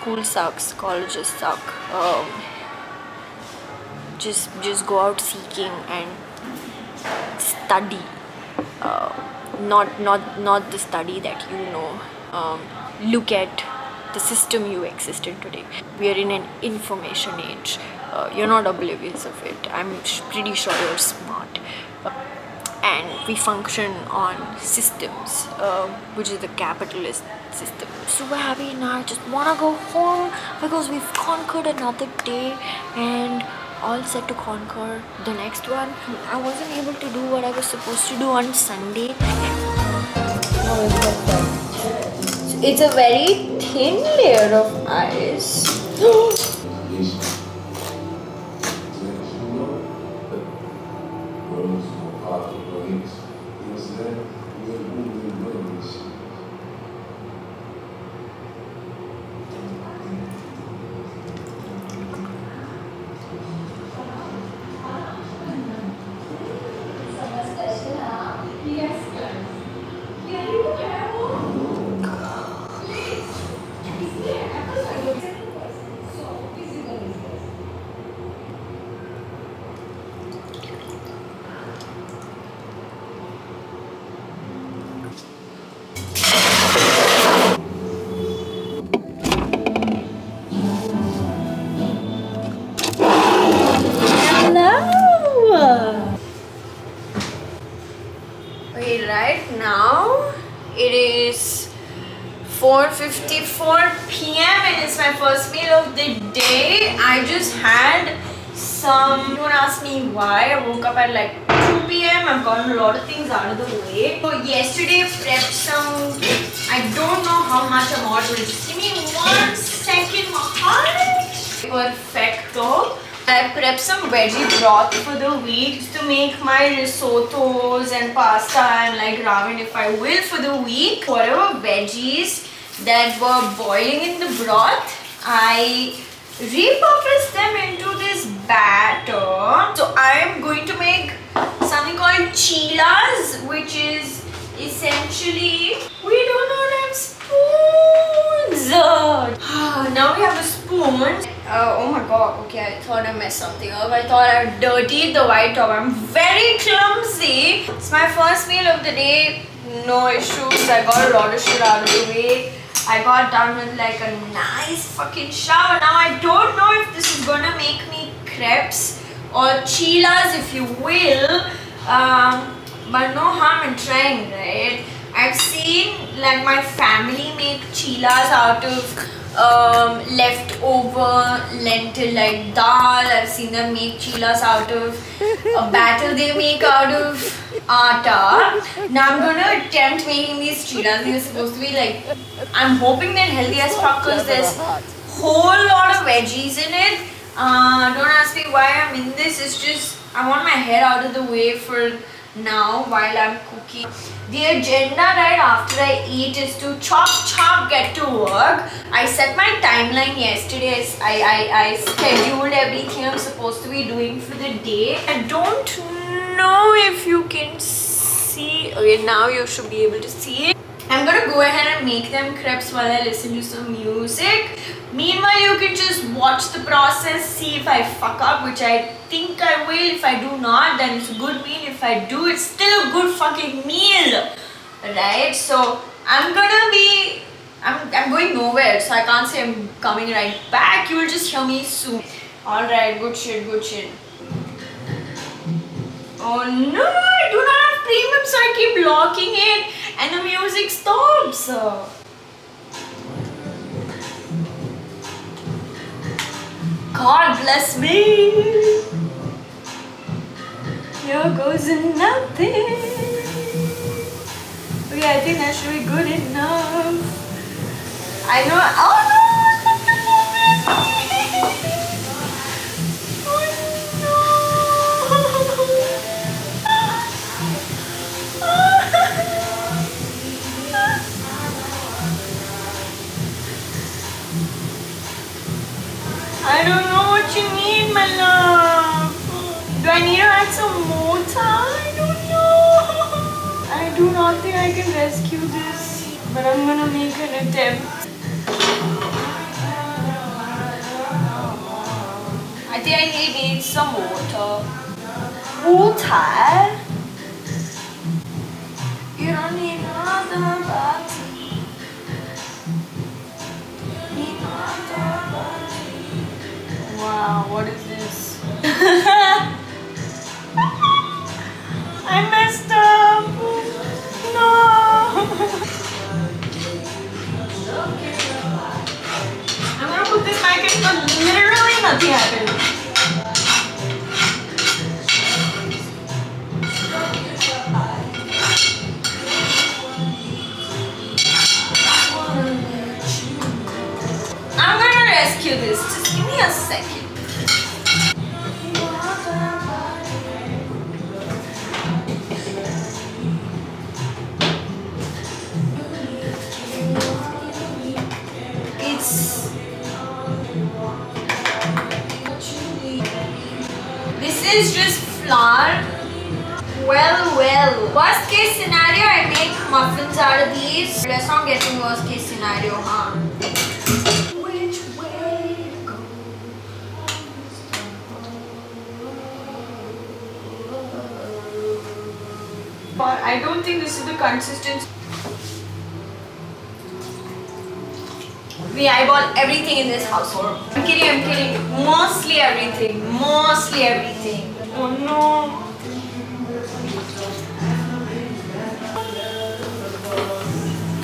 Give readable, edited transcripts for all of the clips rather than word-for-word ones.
school sucks, colleges suck. Just go out seeking and study. Not the study that you know. Look at the system you exist in today. We are in an information age. You're not oblivious of it. I'm pretty sure you're smart. And we function on systems, which is the capitalist system. Super happy now. I just wanna go home because we've conquered another day and all set to conquer the next one. I wasn't able to do what I was supposed to do on Sunday. So it's a very thin layer of ice. Okay, right now it is 4:54 p.m. and it's my first meal of the day. I just had some, don't ask me why. I woke up at like 2 p.m. I've gotten a lot of things out of the way. So yesterday prepped some, I don't know how much I'm ordering. Just give me 1 second, my heart. Perfecto. I prepped some veggie broth for the week to make my risottos and pasta and like ramen if I will for the week. Whatever veggies that were boiling in the broth, I repurposed them into this batter. So I am going to make something called chilas, which is essentially, we do not have spoons. Now we have a spoon. Oh my god, okay, I thought I messed something up. I thought I dirtied the white top. I'm very clumsy. It's my first meal of the day. No issues. I got a lot of shit out of the way. I got done with like a nice fucking shower. Now I don't know if this is gonna make me crepes or chilas, if you will. But no harm in trying, right? I've seen like my family make chilas out of leftover lentil like dal. I've seen them make chilas out of a batter they make out of atta. Now I'm gonna attempt making these chilas. They're supposed to be like, I'm hoping they're healthy as fuck because there's whole lot of veggies in it. Don't ask me why I'm in this. It's just I want my hair out of the way for now while I'm cooking. The agenda right after I eat is to chop, get to work. I set my timeline yesterday. I scheduled everything I'm supposed to be doing for the day. I don't know if you can see. Okay, now you should be able to see it. I'm gonna go ahead and make them crepes while I listen to some music. Meanwhile, you can just watch the process, see if I fuck up, which I think I will. If I do not, then it's a good meal. If I do, it's still a good fucking meal, right? So I'm going nowhere, so I can't say I'm coming right back. You will just hear me soon. Alright, good shit. Oh no, I do not have premium, so I keep locking it and the music stops. God bless me. Here goes nothing. Okay, I think that should be good enough. I know. Oh no! I don't know what you need, my love. Do I need to add some mortar? I don't know. I do not think I can rescue this, but I'm gonna make an attempt. empty. I need some water. Water? You don't need another body. Need another body. Wow, what is this? I messed up. No. I'm gonna put this back in, but literally nothing happened. I'm gonna rescue this. Just give me a second. This is just flour. Well. Worst case scenario, I make muffins out of these. Let's not get in worst case scenario, huh? Which way to go? But I don't think this is the consistency. We eyeball everything in this household. I'm kidding. Mostly everything. Oh no.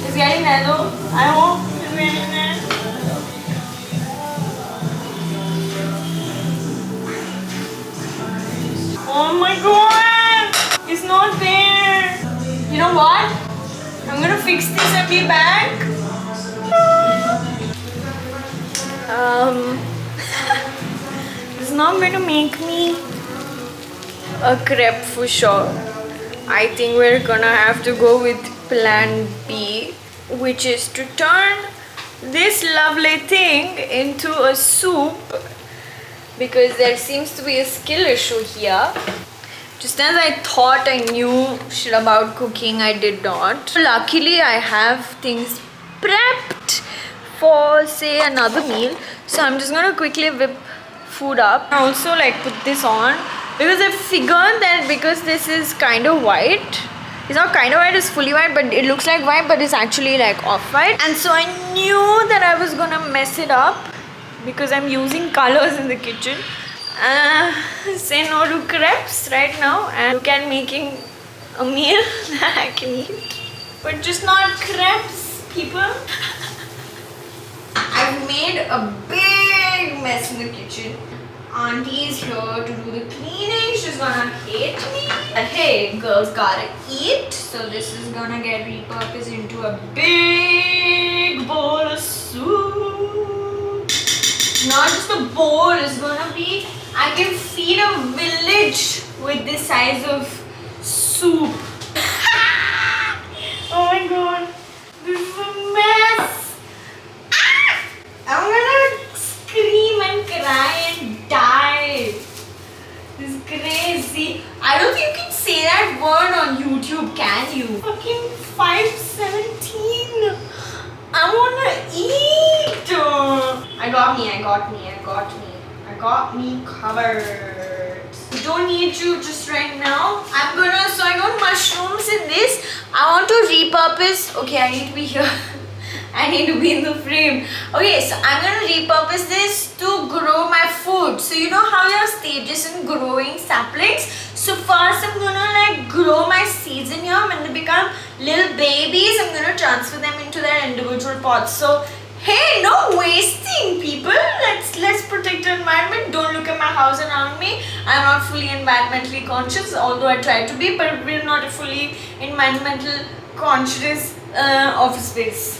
It's getting there though. I hope it's getting there. Oh my god! It's not there. You know what? I'm gonna fix this and be back. It's not going to make me a crepe for sure. I think we're gonna have to go with plan B, which is to turn this lovely thing into a soup, because there seems to be a skill issue here. Just as I thought I knew shit about cooking, I did not. Luckily, I have things prepped for, say, another meal. So I'm just gonna quickly whip food up. I also like put this on because I figured that because this is kind of white, it's not kind of white, it's fully white, but it looks like white, but it's actually like off-white. And so I knew that I was gonna mess it up because I'm using colors in the kitchen. Say no to crepes right now and look at making a meal that I can eat, but just not crepes, people. I've made a big mess in the kitchen. Auntie is here to do the cleaning. She's gonna hate me. But hey, girls gotta eat. So this is gonna get repurposed into a big bowl of soup. Not just a bowl, it's gonna be, I can feed a village with this size of soup. Oh my god, this is a mess. I'm gonna scream and cry and die. This is crazy. I don't think you can say that word on YouTube, can you? Fucking 5:17. I wanna eat. I got me covered. Don't need you just right now. So I got mushrooms in this. I want to repurpose. Okay, I need to be here. I need to be in the frame. Okay, so I'm gonna repurpose this to grow my food. So you know how you have stages in growing saplings? So first I'm gonna like grow my seeds in here. When they become little babies, I'm gonna transfer them into their individual pots. So hey, no wasting, people. Let's protect the environment. Don't look at my house around me. I'm not fully environmentally conscious, although I try to be, but we're not a fully environmental conscious office space.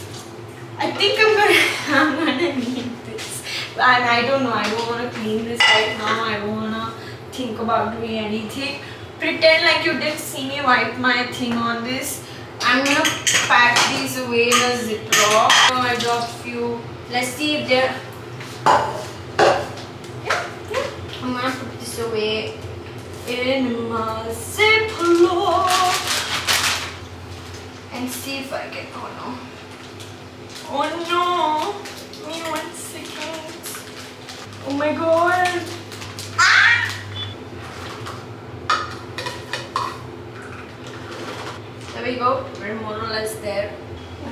I think I'm gonna need this. And I don't know, I don't wanna clean this right now. I don't wanna think about doing anything. Pretend like you didn't see me wipe my thing on this. I'm gonna pack these away in a Ziploc. So I dropped few. Let's see if they're. Yeah. I'm gonna put this away in my Ziploc and see if I can. Oh no. Oh no. Give me 1 second. Oh my god.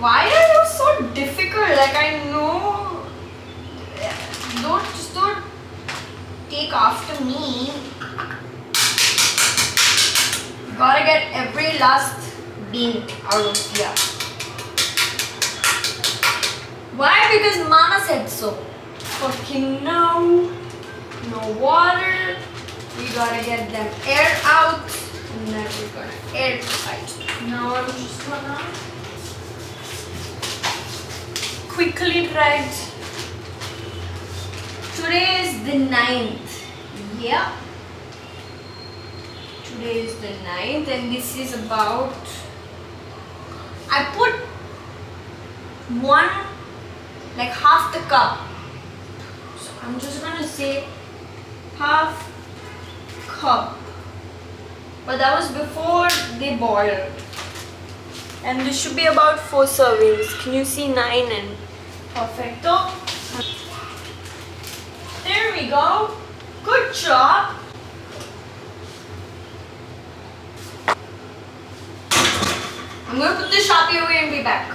Why are you so difficult? Like, I know. Don't take after me. You gotta get every last bean out of here. Why? Because mama said so. Fucking no. No water. We gotta get them air out. And then we're gonna air tight. Now I'm just gonna quickly write. Today is the 9th. Yeah. Today is the 9th and this is about, I put like half the cup. So I'm just gonna say half cup. But that was before they boiled. And this should be about 4 servings. Can you see 9 and perfecto? There we go. Good job. I'm going to put the Sharpie away and be back.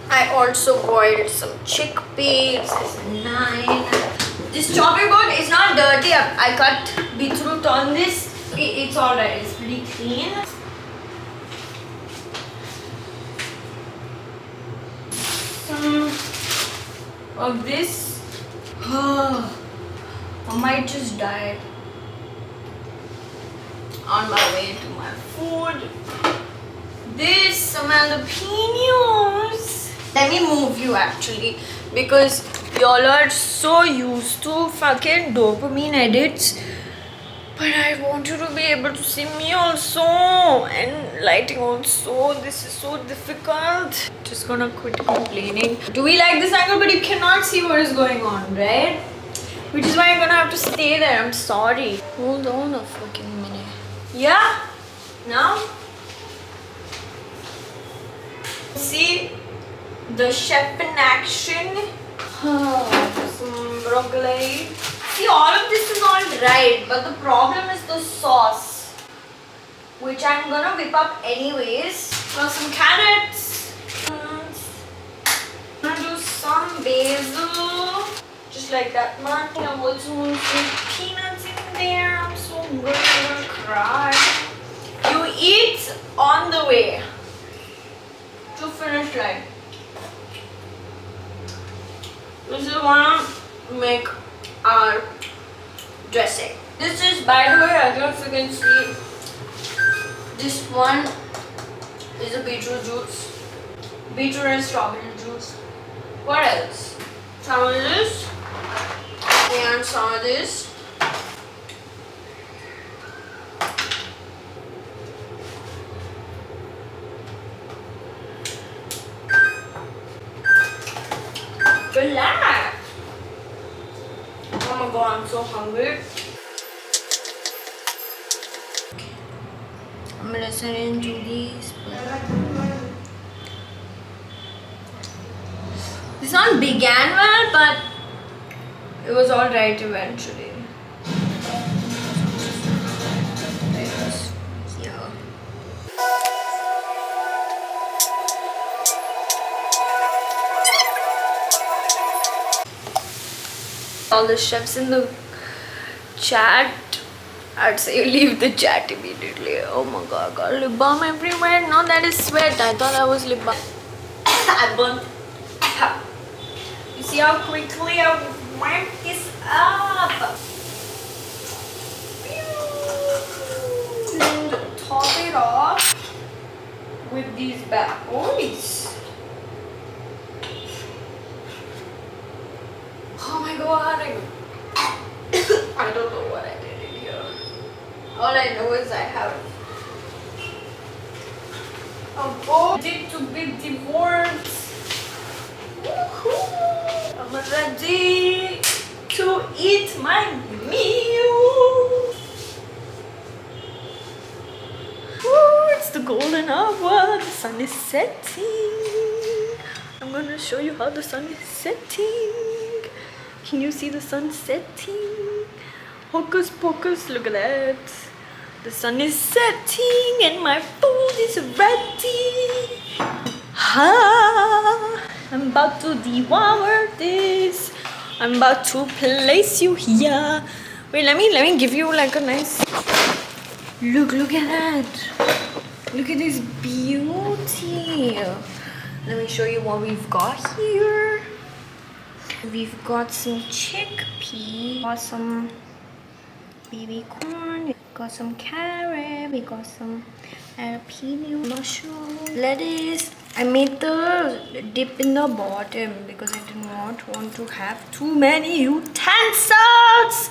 I also boiled some chickpeas. It's 9. This chopping board is not dirty. I cut beetroot on this. It's alright. It's pretty clean. Some of this. I might just die on my way to my food. This, some jalapenos. Let me move you actually, because y'all are so used to fucking dopamine edits. But I want you to be able to see me also, and lighting also. This is so difficult. Just gonna quit complaining. Do we like this angle? But you cannot see what is going on, right? Which is why you're gonna have to stay there. I'm sorry. Hold on a fucking minute. Yeah? Now? See the chef in action. Some broccoli. See, all of this is all right, but the problem is the sauce, which I'm gonna whip up anyways. For some carrots. I'm gonna do some basil. Just like that much. I'm also going to put peanuts in there. I'm so hungry, I'm gonna cry. You eat on the way to finish line. This is gonna make our dressing. This is, by the way, I don't know if you can see, this one is a beetroot juice. Beetroot and strawberry juice. What else? Some of this and some of this. Relax. Oh my god, I'm so hungry. I'm gonna listen into these. This one began well, but it was alright eventually. Yeah. All the chefs in the chat, I'd say you leave the chat immediately. Oh my god, I got lip balm everywhere. No, that is sweat. I thought that was lip balm. I burnt. You see how quickly I wipe this up? And top it off with these bad boys. Oh my god, I don't know what I did in here. All I know is I have a boat to be divorced. I'm ready to eat my meal. Ooh, it's the golden hour. The sun is setting. I'm going to show you how the sun is setting. Can you see the sun setting? Hocus pocus, look at that. The sun is setting and my food is ready. Ha! I'm about to devour this. I'm about to place you here. Wait, let me give you like a nice look at that. Look at this beauty. Let me show you what we've got here. We've got some chickpea, got some baby corn, got some carrot, we got some jalapeno, mushroom, lettuce. I made the dip in the bottom because I did not want to have too many utensils.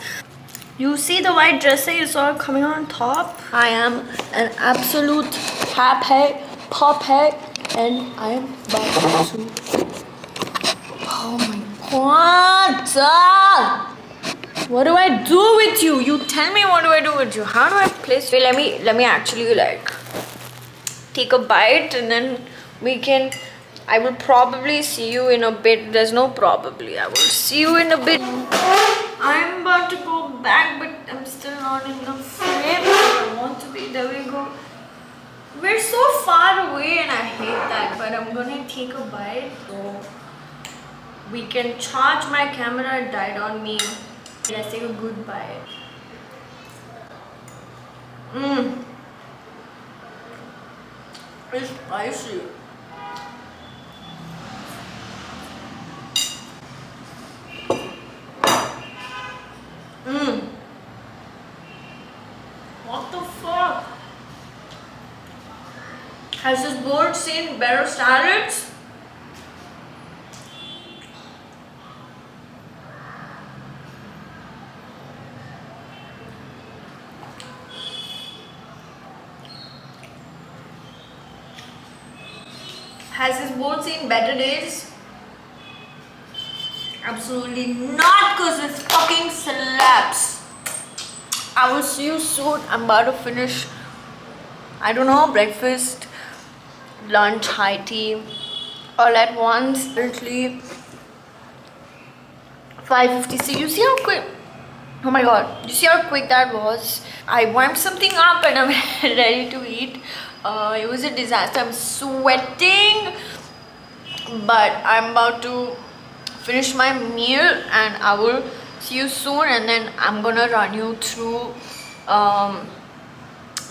You see the white dress that you saw coming on top? I am an absolute happy puppet and I am about to... Oh my god! What do I do with you? You tell me what do I do with you? How do I place... Wait, let me actually like take a bite and then we can... I will probably see you in a bit. There's no probably. I will see you in a bit. I'm about to go back, but I'm still not in the frame where I want to be. There we go. We're so far away and I hate that, but I'm gonna take a bite so we can charge my camera. It died on me. Let's take a good bite. It's spicy. What the fuck? Has this board seen better salads? Has this board seen better days? Absolutely not, because it fucking slaps. I will see you soon. I'm about to finish, I don't know, breakfast, lunch, high tea, all at once. Currently 5:56. You see how quick, oh my god, you see how quick that was? I warmed something up and I'm ready to eat. It was a disaster. I'm sweating, but I'm about to finish my meal and I will see you soon, and then I'm gonna run you through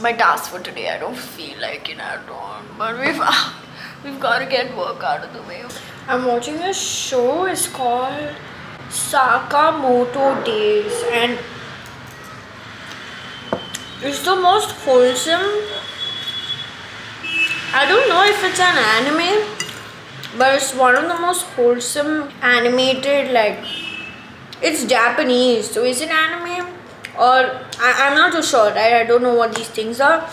my task for today. I don't feel like it at all, but we've got to get work out of the way. I'm watching a show. It's called Sakamoto Days and it's the most wholesome. I don't know if it's an anime, but it's one of the most wholesome animated, like, it's Japanese, so is it anime? Or, I'm not too sure, right? I don't know what these things are,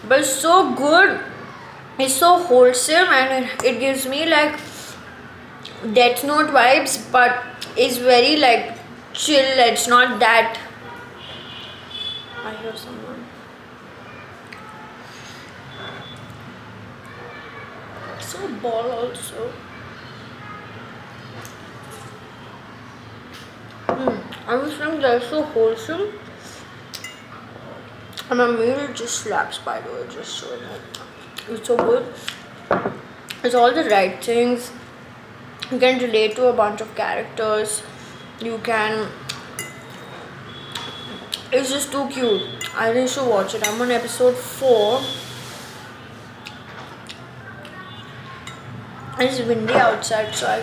but it's so good, it's so wholesome, and it gives me, like, Death Note vibes, but it's very, like, chill. It's not that... I hear someone. So ball also. I was saying they're so wholesome. And my meal just slaps, by the way, just so you know. It's so good. It's all the right things. You can relate to a bunch of characters. You can... It's just too cute. I really should watch it. I'm on episode 4. It's windy outside, so I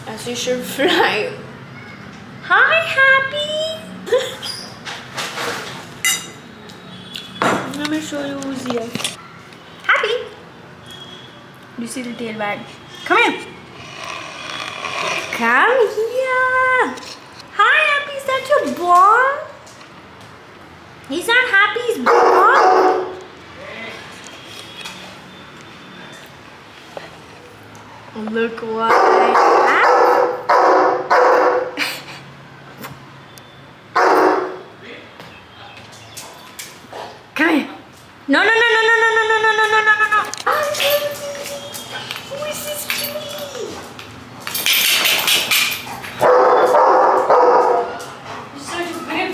actually should fly. Hi, Happy! Let me show you who's here. Happy! You see the tail wag? Come here! Come here! Hi, Happy! Is that your ball? Is that Happy's ball? Look what I have. Come here. No. Who is this kitty? You're such a big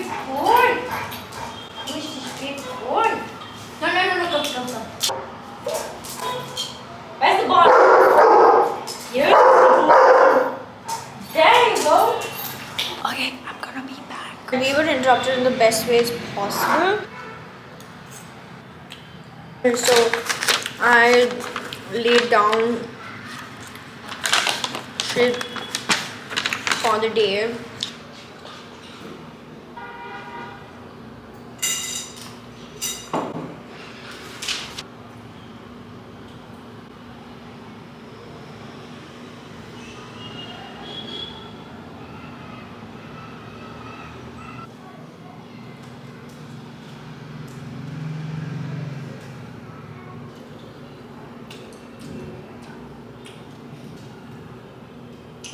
uninterrupted in the best ways possible. And so I laid down shit for the day.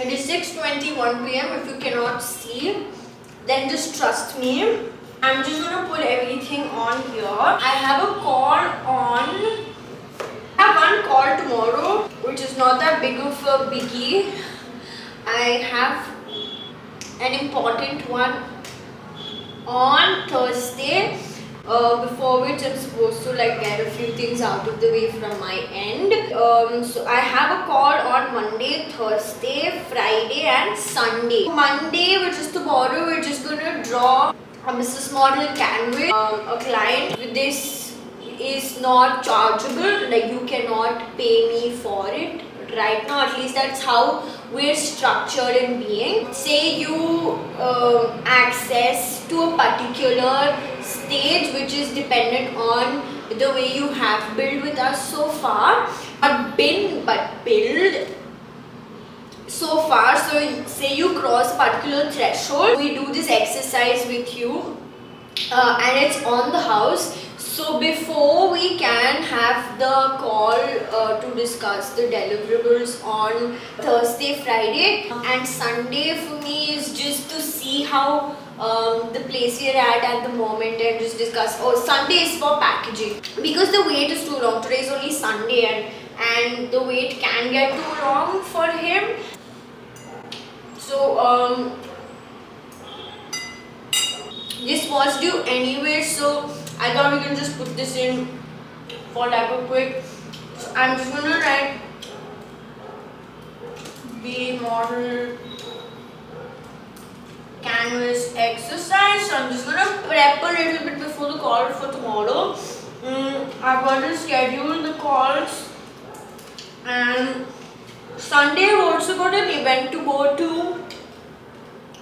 It is 6:21 p.m. If you cannot see, then just trust me. I'm just gonna put everything on here. I have a call on. I have one call tomorrow, which is not that big of a biggie. I have an important one on Thursday. Before which I'm supposed to like get a few things out of the way from my end. So I have a call on Monday, Thursday, Friday and Sunday. Monday, which is tomorrow, we're just gonna draw a business model canvas. A client. This is not chargeable, like you cannot pay me for it. Right now, at least that's how we're structured in being. Say you access to a particular stage which is dependent on the way you have built with us so far, but build so far. So say you cross a particular threshold, we do this exercise with you and it's on the house. So before we can have the call to discuss the deliverables on Thursday, Friday and Sunday for me is just to see how the place we're at the moment and just discuss. Oh, Sunday is for packaging because the wait is too long. Today is only Sunday and the wait can get too long for him. So this was due anyway, so I thought we can just put this in for like a quick. So I'm just gonna write the model canvas exercise. So I'm just gonna prep a little bit before the call for tomorrow. I've already scheduled the calls, and Sunday I've also got an event to go to.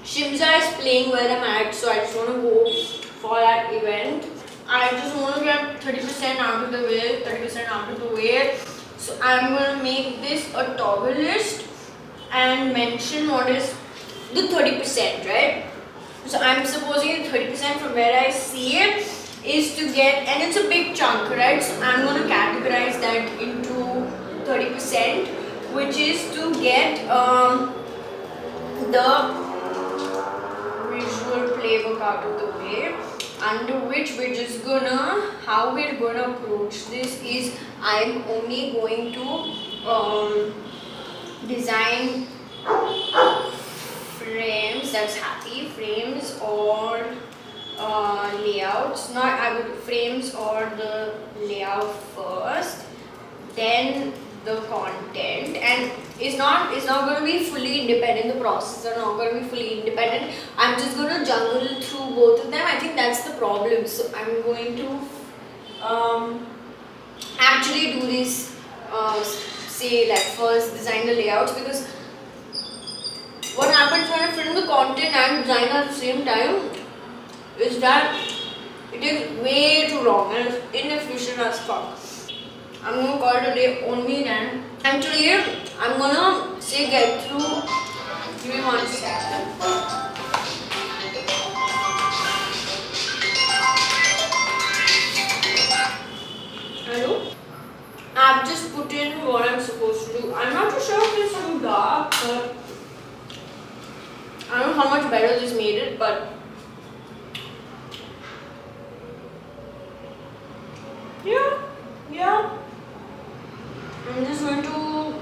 Shimza is playing where I'm at, so I just want to go for that event. I just want to get 30% out of the way, 30% out of the way. So I'm going to make this a toggle list and mention what is the 30%, right? So I'm supposing the 30% from where I see it is to get, and it's a big chunk, right? So I'm going to categorize that into 30%, which is to get the visual playbook out of the way, under which we're just gonna, how we're gonna approach this is I'm only going to design frames, that's happy, frames or layouts, not I would frames or the layout first, then the content, and it's not going to be fully independent. The processes are not going to be fully independent. I'm just going to juggle through both of them. I think that's the problem. So I'm going to actually do this, say like first design the layouts, because what happens when I film the content and design at the same time is that it is way too long and it's inefficient as fuck. I'm going to call it a day only then. And today I'm going to say get through. Give me 1 second. Hello? I've just put in what I'm supposed to do. I'm not too sure if it's too dark, but I don't know how much better this made it, but yeah. I'm just going to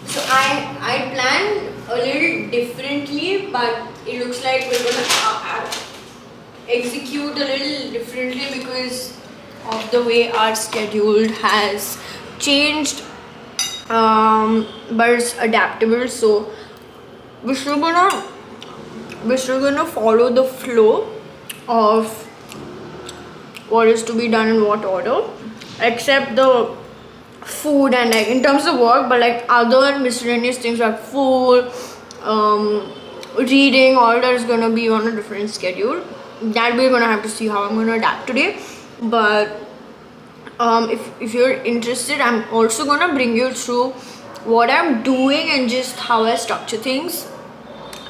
so I planned a little differently, but it looks like we're gonna execute a little differently because of the way our schedule has changed, but it's adaptable. So we're still gonna follow the flow of what is to be done in what order, except the food and like in terms of work, but like other miscellaneous things like food, reading, all that is gonna be on a different schedule. That we're gonna have to see how I'm gonna adapt today. But if you're interested, I'm also gonna bring you through what I'm doing and just how I structure things.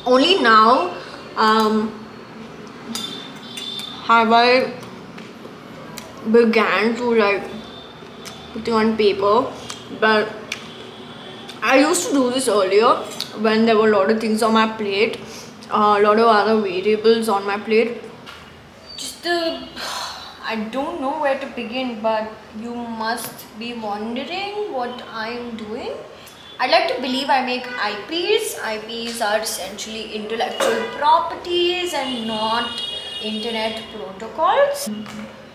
Only now have I began to like putting on paper, but I used to do this earlier when there were a lot of things on my plate, a lot of other variables on my plate. I don't know where to begin, but you must be wondering what I'm doing. I like to believe I make IPs. IPs are essentially intellectual properties and not internet protocols.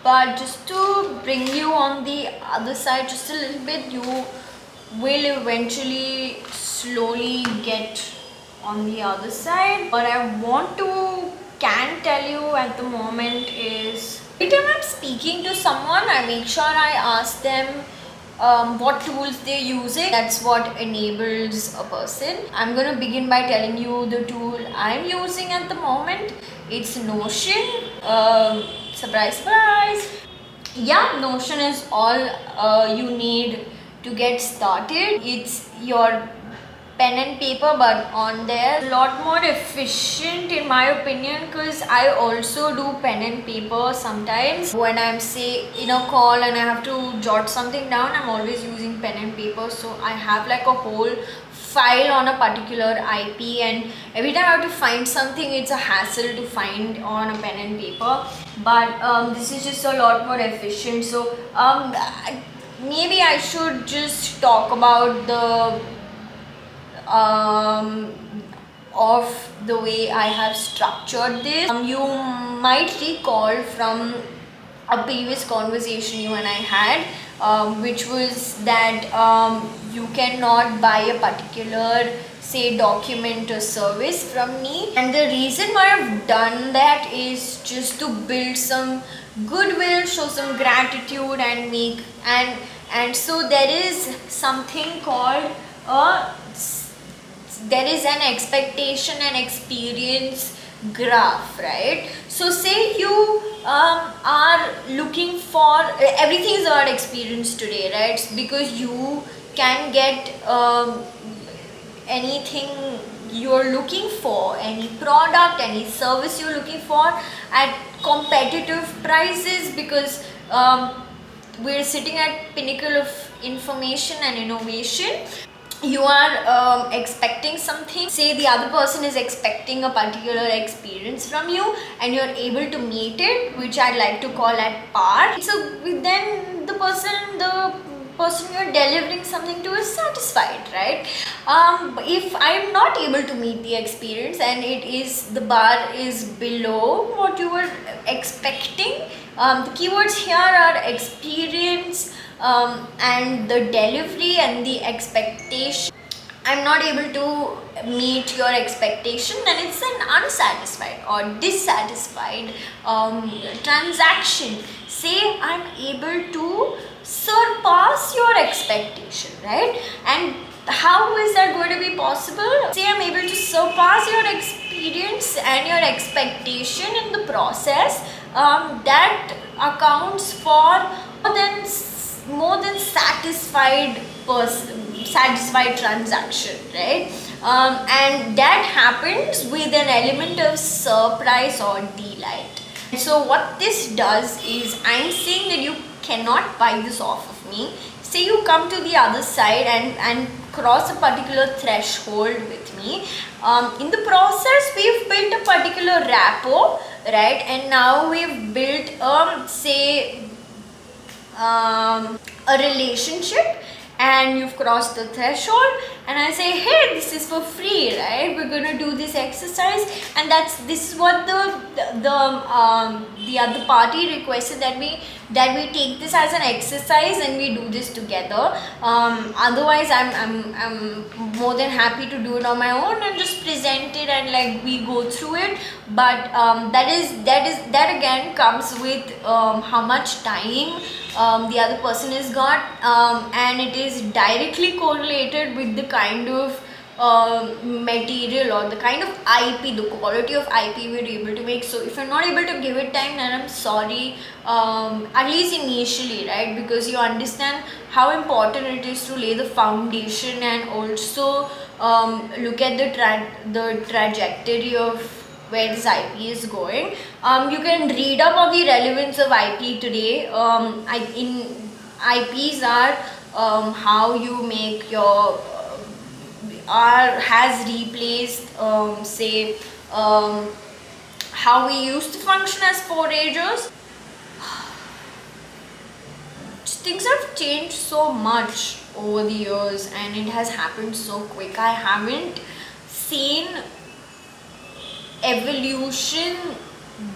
But just to bring you on the other side just a little bit, you will eventually slowly get on the other side. What I can tell you at the moment is, every time I'm speaking to someone, I make sure I ask them what tools they're using. That's what enables a person. I'm gonna begin by telling you the tool I'm using at the moment. It's Notion. Surprise, surprise. Yeah, Notion is all you need to get started. It's your pen and paper, but on there a lot more efficient in my opinion, because I also do pen and paper sometimes. When I'm say in a call and I have to jot something down, I'm always using pen and paper, so I have like a whole file on a particular IP, and every time I have to find something, it's a hassle to find on a pen and paper. But this is just a lot more efficient. So maybe I should just talk about the of the way I have structured this. You might recall from a previous conversation you and I had, which was that you cannot buy a particular, say, document or service from me. And the reason why I've done that is just to build some goodwill, show some gratitude, and so there is something called there is an expectation and experience graph, right? So say you are looking for, everything is about experience today, right? Because you can get anything you're looking for, any product, any service you're looking for at competitive prices, because we're sitting at pinnacle of information and innovation. You are expecting something, say the other person is expecting a particular experience from you, and you're able to meet it, which I like to call at par. So then the person you're delivering something to is satisfied, right? If I'm not able to meet the experience and the bar is below what you were expecting, the keywords here are experience, and the delivery and the expectation. I'm not able to meet your expectation, then it's an unsatisfied or dissatisfied transaction. Say I'm able to surpass your expectation, right? And how is that going to be possible? Say I'm able to surpass your experience and your expectation in the process, that accounts for more than satisfied transaction, right? And that happens with an element of surprise or delight. So what this does is, I'm saying that you cannot buy this off of me. Say you come to the other side and cross a particular threshold with me. In the process, we've built a particular rapport, right? And now we've built say a relationship, and you've crossed the threshold, and I say, hey, this is for free, right? We're gonna do this exercise, and this is what the other party requested, that we take this as an exercise and we do this together. Otherwise, I'm more than happy to do it on my own and just present it and like we go through it. But that again comes with how much time the other person has got, and it is directly correlated with the kind of material or the kind of IP, the quality of IP we're able to make. So if you're not able to give it time, then I'm sorry, at least initially, right? Because you understand how important it is to lay the foundation and also look at the trajectory of where this IP is going. You can read up on the relevance of IP today. IPs are how you make your has replaced say how we used to function as foragers. Things have changed so much over the years and it has happened so quick. I haven't seen evolution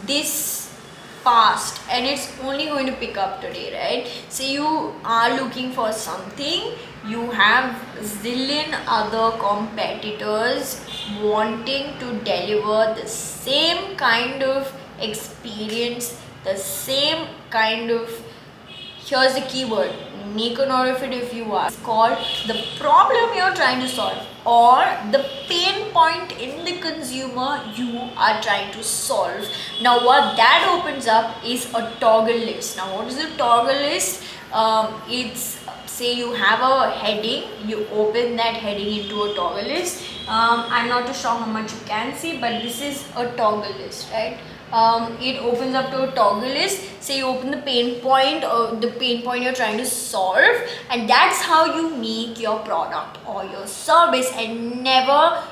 this fast, and it's only going to pick up today, right? So you are looking for something, you have zillion other competitors wanting to deliver the same kind of experience, the same kind of, here's the keyword, make a note of it if you are. It's called the problem you're trying to solve or the pain point in the consumer you are trying to solve. Now what that opens up is a toggle list. Now what is a toggle list? It's, say you have a heading, you open that heading into a toggle list. I'm not too sure how much you can see, but this is a toggle list, right? It opens up to a toggle list. Say you open the pain point or the pain point you're trying to solve, and that's how you make your product or your service. And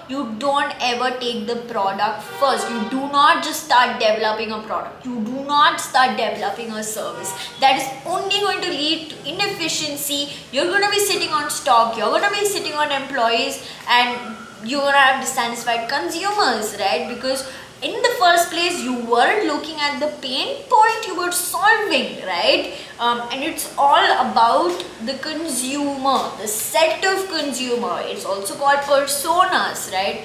you don't ever take the product first. You do not just start developing a product, you do not start developing a service. That is only going to lead to inefficiency. You're going to be sitting on stock, you're going to be sitting on employees, and you're going to have dissatisfied consumers, right? Because in the first place you weren't looking at the pain point you were solving, right? And it's all about the consumer, the set of consumer. It's also called personas, right?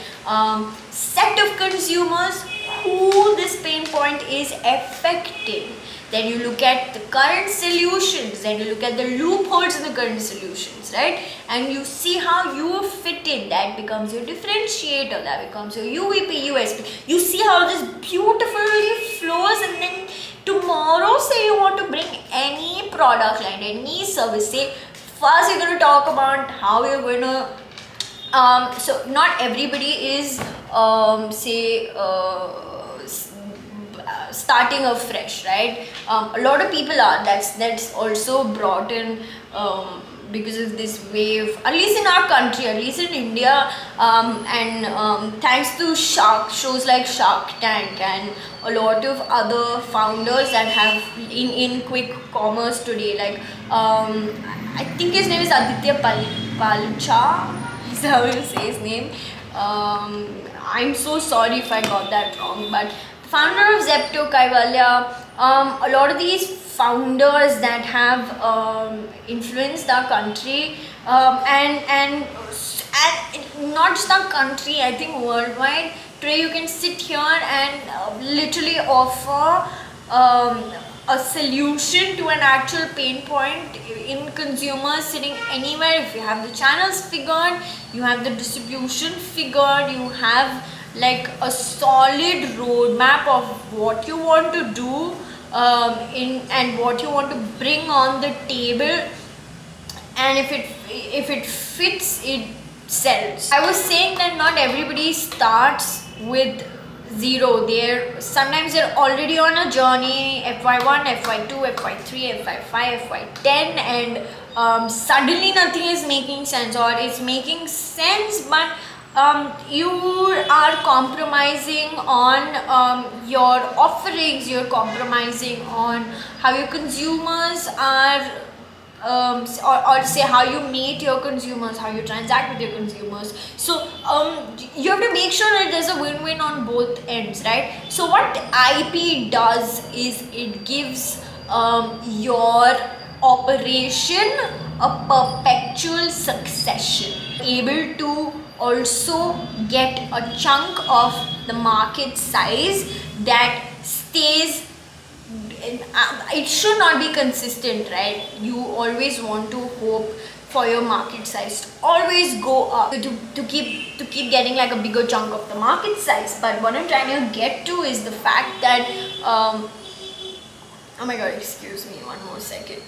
Set of consumers who this pain point is affecting. Then you look at the current solutions, then you look at the loopholes in the current solutions, right? And you see how you fit in. That becomes your differentiator, that becomes your UVP, USP. You see how this beautifully flows, and then tomorrow, say you want to bring any product line, any service, say first you're going to talk about how you're going to so not everybody is starting afresh, right? A lot of people are. That's also brought in because of this wave, at least in our country, at least in India, and thanks to shows like Shark Tank and a lot of other founders that have in quick commerce today, like I think his name is Aditya Palcha, is how you say his name. I'm so sorry if I got that wrong, but founder of Zepto, Kaivalya, a lot of these founders that have influenced our country, and not just our country, I think worldwide. Today you can sit here and literally offer a solution to an actual pain point in consumers sitting anywhere. If you have the channels figured, you have the distribution figured, you have like a solid roadmap of what you want to do and what you want to bring on the table, and if it fits, it sells. I was saying that not everybody starts with zero. Sometimes they're already on a journey, FY1, FY2, FY3, FY5, FY10, and suddenly nothing is making sense, or it's making sense, but you are compromising on your offerings, you're compromising on how your consumers are or say how you meet your consumers, how you transact with your consumers. So you have to make sure that there's a win-win on both ends, right? So what IP does is it gives your operation a perpetual succession, able to also get a chunk of the market size that stays. It should not be consistent, right? You always want to hope for your market size to always go up, to keep getting like a bigger chunk of the market size. But what I'm trying to get to is the fact that oh my god, excuse me, one more second.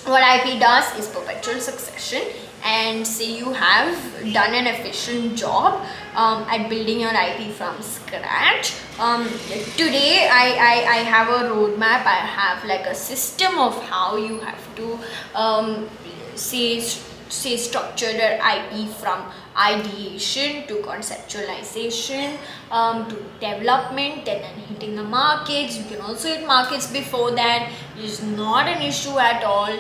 What IP does is perpetual succession, and say you have done an efficient job at building your IP from scratch. Today I have a roadmap, I have like a system of how you have to say structure your IP from ideation to conceptualization to development, and then hitting the markets. You can also hit markets before that. It is not an issue at all,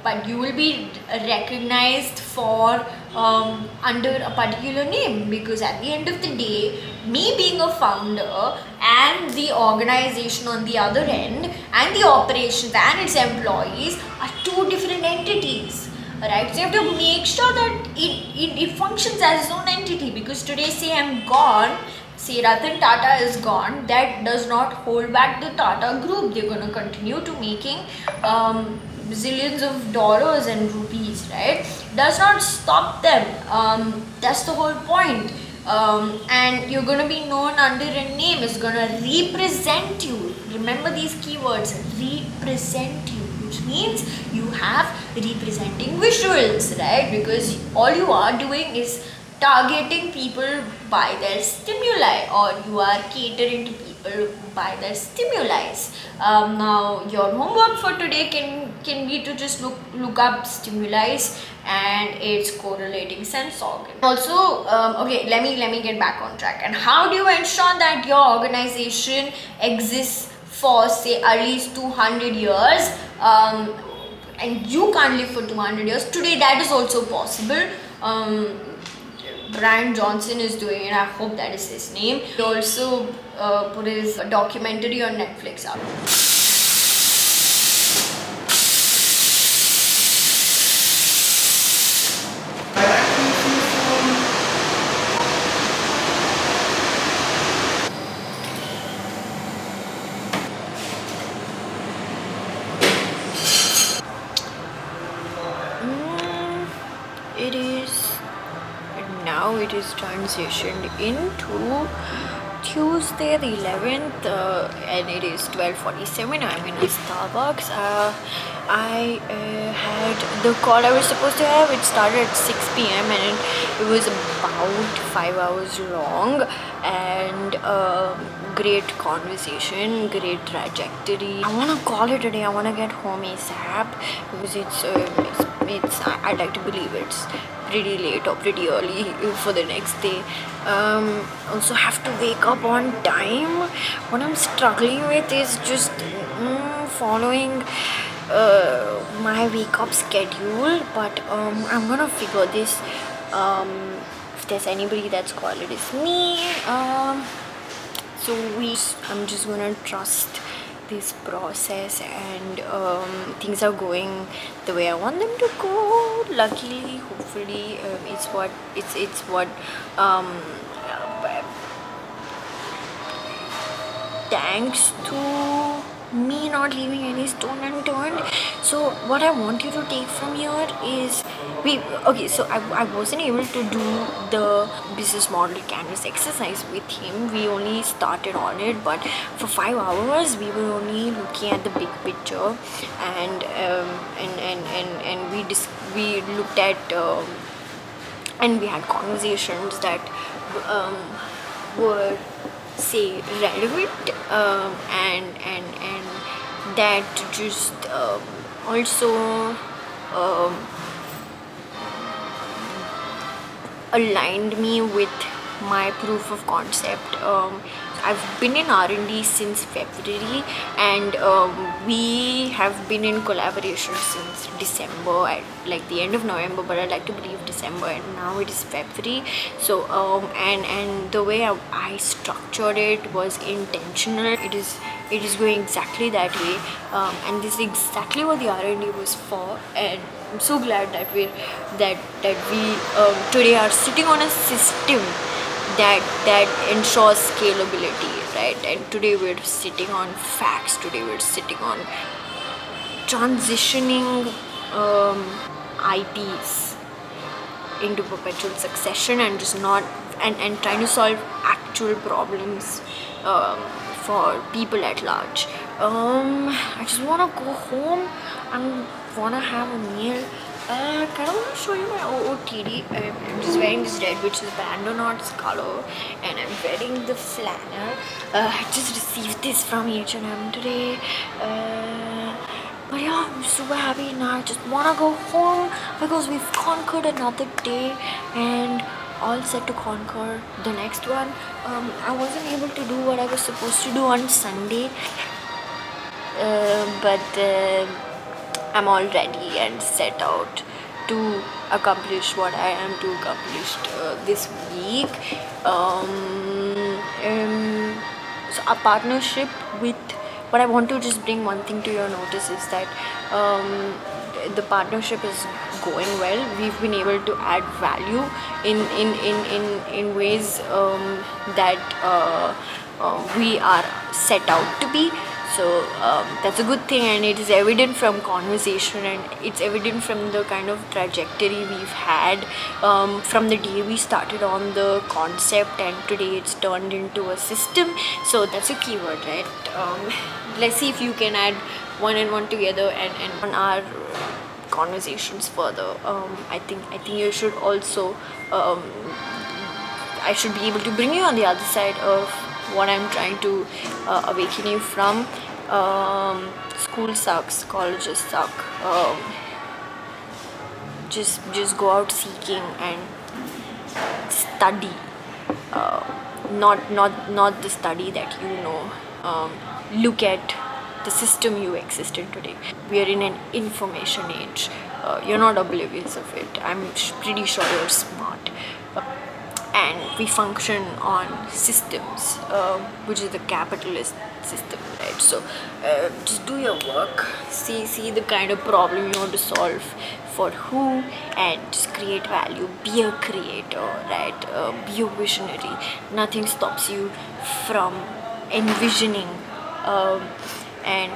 but you will be recognized for under a particular name, because at the end of the day, me being a founder and the organization on the other end and the operations and its employees are two different entities. Right, so you have to make sure that it functions as its own entity, because today say I'm gone, say Ratan Tata is gone, that does not hold back the Tata group. They're going to continue to making zillions of dollars and rupees, right? Does not stop them. That's the whole point. And you're going to be known under a name, is going to represent you. Remember these keywords, represent you, which means you have representing visuals, right? Because all you are doing is targeting people by their stimuli, or you are catering to people by their stimuli. Now your homework for today can be to just look up stimuli and its correlating sense organ. Also, okay, let me get back on track. And how do you ensure that your organization exists for say at least 200 years, and you can't live for 200 years? Today that is also possible. Brian Johnson is doing it. I hope that is his name. He also put his documentary on Netflix out. It is transitioned into Tuesday the 11th, and it is 12:47. I'm in a Starbucks. I had the call I was supposed to have. It started at 6 p.m. and it was about 5 hours long, and great conversation, great trajectory. I want to call it a day. I want to get home ASAP, because it's I'd like to believe it's pretty late or pretty early for the next day. Also have to wake up on time. What I'm struggling with is just following my wake up schedule, but I'm gonna figure this. If there's anybody that's called, it is me. I'm just gonna trust this process, and things are going the way I want them to go. Luckily, hopefully, it's what thanks to me not leaving any stone unturned. So what I want you to take from here is so I wasn't able to do the business model canvas exercise with him. We only started on it, but for 5 hours we were only looking at the big picture, and we looked at and we had conversations that were say relevant, and that just also aligned me with my proof of concept. So I've been in R&D since February, and we have been in collaboration since December, at like the end of November, but I like to believe December, and now it is February. So and the way I structured it was intentional. It is going exactly that way, and this is exactly what the R&D was for. And I'm so glad that we today are sitting on a system that ensures scalability, right? And today we're sitting on facts. Today we're sitting on transitioning IPs into perpetual succession, and just not and trying to solve actual problems for people at large. I just wanna go home and wanna have a meal. I kind of want to show you my OOTD. I'm just wearing this red, which is Bandonauts color, and I'm wearing the flannel. I just received this from H&M today. But yeah, I'm super happy now. I just want to go home because we've conquered another day and all set to conquer the next one. I wasn't able to do what I was supposed to do on Sunday, but I'm all ready and set out to accomplish what I am to accomplish this week. So a partnership with, but I want to just bring one thing to your notice is that the partnership is going well. We've been able to add value in ways that we are set out to be. So that's a good thing, and it is evident from conversation, and it's evident from the kind of trajectory we've had from the day we started on the concept, and today it's turned into a system. So that's a keyword, right? Let's see if you can add one and one together and on our conversations further. I think you should also I should be able to bring you on the other side of what I'm trying to awaken you from. School sucks, colleges suck. Just go out seeking and study. Not the study that you know. Look at the system you exist in today. We are in an information age. You're not oblivious of it. I'm pretty sure you're smart. And we function on systems, which is the capitalist system, right? So just do your work, see the kind of problem you want to solve for who, and just create value. Be a creator, right? Be a visionary. Nothing stops you from envisioning, and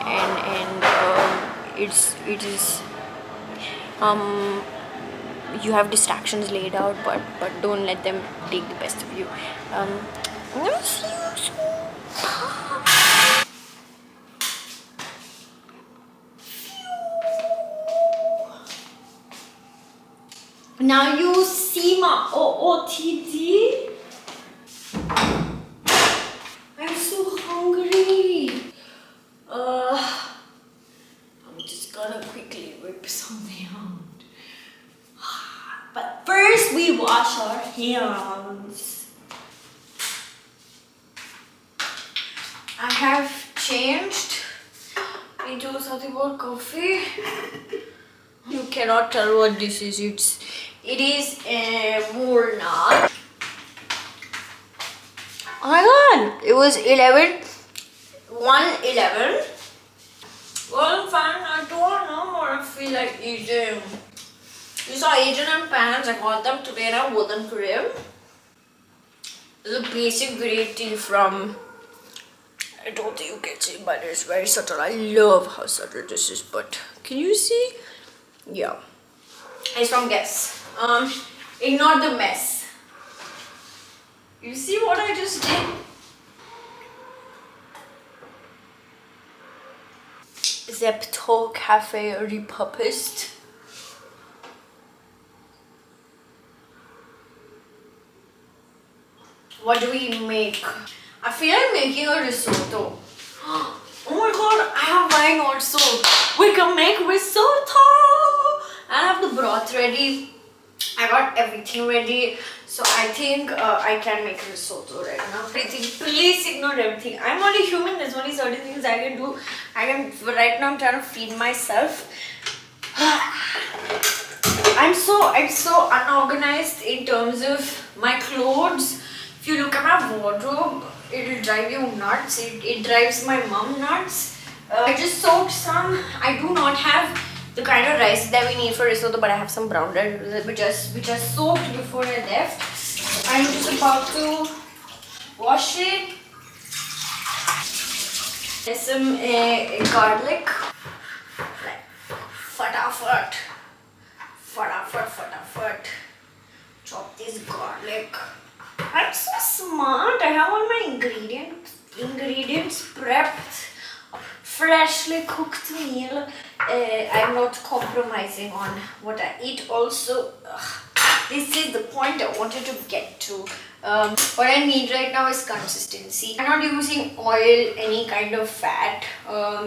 it is you have distractions laid out, but don't let them take the best of you. I'm gonna see you soon. Now you see my OOTD. I'm so hungry. I'm just gonna quickly whip something out. But first we wash our hands. I have changed into something more coffee. You cannot tell what this is. It is a walnut. Oh my god! It was 1:11. Well, fine. I don't know what I feel like eating. You saw H&M pants. I got them today and I wore them today. It's a basic variety from, I don't think you can see, but it's very subtle. I love how subtle this is, but can you see? Yeah. It's from Guess. Ignore the mess. You see what I just did? Zepto Cafe repurposed. What do we make? I feel like making a risotto. Oh my god, I have wine also. We can make risotto. I have the broth ready. I got everything ready. So I think I can make risotto right now. Please ignore everything. I'm only human. There's only certain things I can do. Right now I'm trying to feed myself. I'm so unorganized in terms of my clothes. If you look at my wardrobe, it'll drive you nuts. It drives my mom nuts. I just soaked some. I do not have the kind of rice that we need for risotto, but I have some brown rice which I soaked before I left. I'm just about to wash it. There's some garlic. Like, fatafat. Chop this garlic. I'm so smart. I have all my ingredients prepped. Freshly cooked meal. I'm not compromising on what I eat. Also, this is the point I wanted to get to. What I need right now is consistency. I'm not using oil, any kind of fat,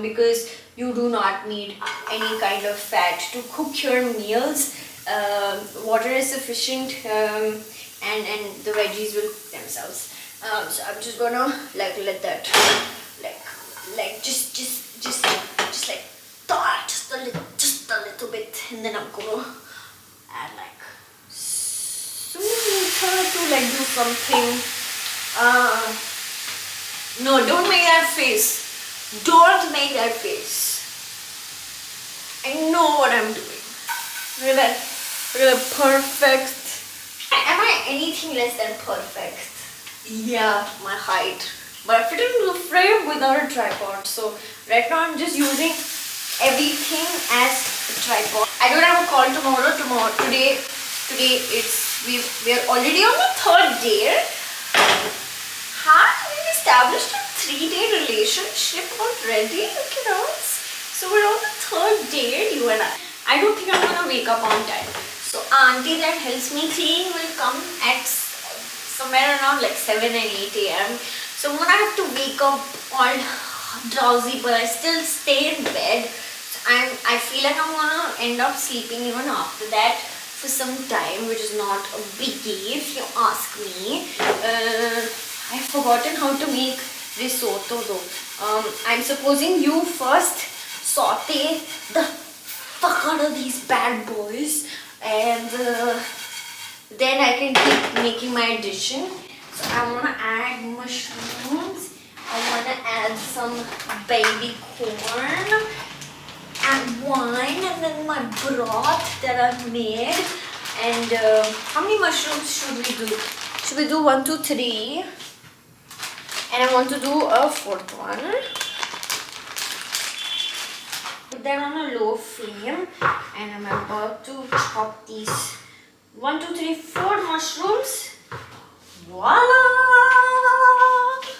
because you do not need any kind of fat to cook your meals. Water is sufficient, and the veggies will cook themselves. So I'm just gonna let that just like that, just a little bit, and then I'm gonna add like so to like do something. No, don't make that face. Don't make that face. I know what I'm doing. Look at that. Look at that perfect. Am I anything less than perfect? Yeah, my height. But I fit into the frame without a tripod. So right now I'm just using everything as a tripod. I don't have a call tomorrow. Today we are already on the third day. We established a 3-day relationship already. Look at us. So we're on the third day, you and I. I don't think I'm gonna wake up on time. So auntie that helps me clean will come at somewhere around like 7 and 8 a.m. So I'm gonna have to wake up all drowsy, but I still stay in bed. I feel like I'm gonna end up sleeping even after that for some time, which is not a biggie if you ask me. I've forgotten how to make risotto though. I'm supposing you first saute the fuck out of these bad boys, and then I can keep making my addition. So I want to add mushrooms. I want to add some baby corn and wine, and then my broth that I've made. And how many mushrooms should we do? Should we do 1, 2, 3? And I want to do a 4th one. Put that on a low flame, and I'm about to chop these 1, 2, 3, 4 mushrooms. Voila!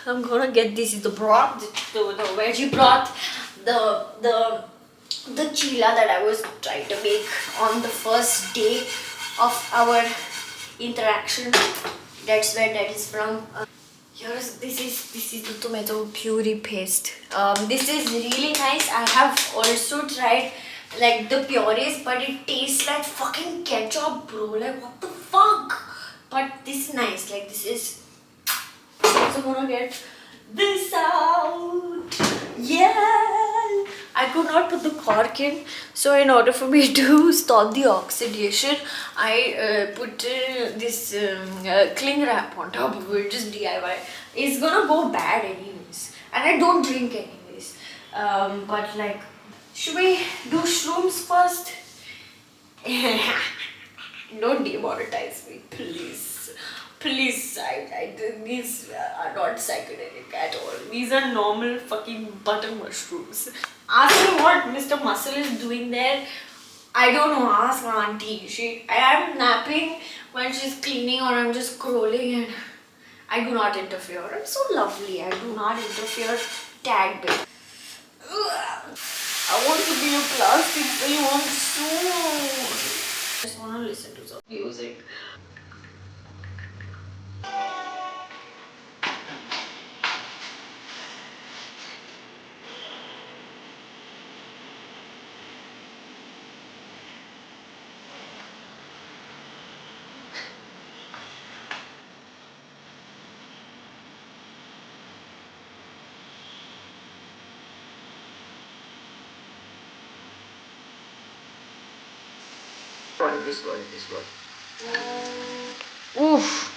I'm gonna get this is the broth, the veggie broth, the chila that I was trying to make on the first day of our interaction. That's where that is from. This is the tomato puree paste. This is really nice. I have also tried like the purees, but it tastes like fucking ketchup, bro. Like what the fuck? But this is nice. Like this is. So I'm gonna get this out. Yeah. I could not put the cork in, so in order for me to stop the oxidation, I put this cling wrap on top of it, just DIY. It's gonna go bad anyways, and I don't drink anyways. But like, should we do shrooms first? Don't demonetize me, please. Please, these are not psychedelic at all. These are normal fucking butter mushrooms. Ask me what Mr. Muscle is doing there. I don't know. Ask auntie. I am napping when she's cleaning, or I'm just scrolling, and I do not interfere. I'm so lovely. I do not interfere tag bit. I want to be a plastic film soon. I just want to listen to some music. Oof.